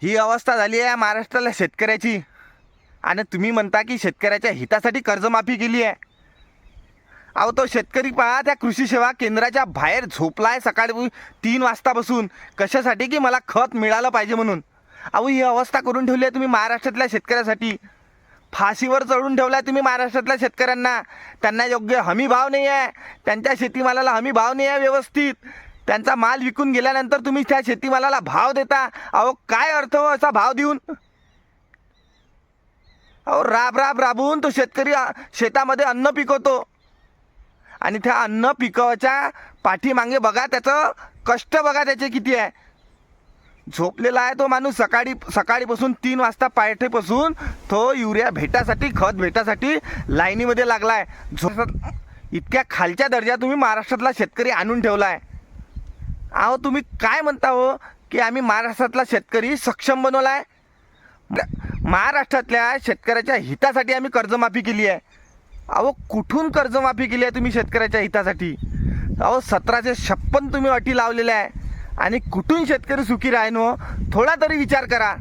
ही अवस्था झाली आहे महाराष्ट्राला शेतकऱ्याची. आणि तुम्ही म्हणता की शेतकऱ्याच्या हितासाठी कर्जमाफी केली आहे. अहो तो शेतकरी पहा त्या कृषी सेवा केंद्राच्या बाहेर झोपलाय सकाळी 3 वाजतापासून. कशासाठी? की मला खत मिळालं पाहिजे म्हणून. अहो ही अवस्था करून ठेवली आहे तुम्ही महाराष्ट्रातल्या शेतकऱ्यासाठी. फाशीवर चढून ठेवला आहे तुम्ही महाराष्ट्रातल्या शेतकऱ्यांना. त्यांना योग्य हमी भाव नाही आहे. त्यांच्या शेतीमालाला हमी भाव नाही आहे व्यवस्थित. त्यांचा माल विकून गेल्यानंतर तुम्ही त्या शेतीमालाला भाव देता. अहो काय अर्थ हो असा भाव देऊन? अहो राबून तो शेतकरी शेतामध्ये अन्न पिकवतो. आणि त्या अन्न पिकवायच्या पाठीमागे बघा त्याचं कष्ट बघा त्याचे किती आहे. झोपलेला आहे तो माणूस सकाळीपासून 3 वाजता पाठीपासून तो युरिया भेटासाठी खत भेटासाठी लाईनीमध्ये लागलाय. इतक्या खालच्या दर्जा तुम्ही महाराष्ट्रातला शेतकरी आणून ठेवला आहे. अहो तुम्ही काय म्हणता हो की आम्ही महाराष्ट्रातला शेतकरी सक्षम बनवला आहे. महाराष्ट्रातल्या शेतकऱ्याच्या हितासाठी आम्ही कर्जमाफी केली आहे. अहो कुठून कर्जमाफी केली आहे तुम्ही शेतकऱ्याच्या हितासाठी? अहो 1756 तुम्ही अटी लावलेल्या आहे. आणि कुठून शेतकरी सुखी राहीन हो? थोडा तरी विचार करा.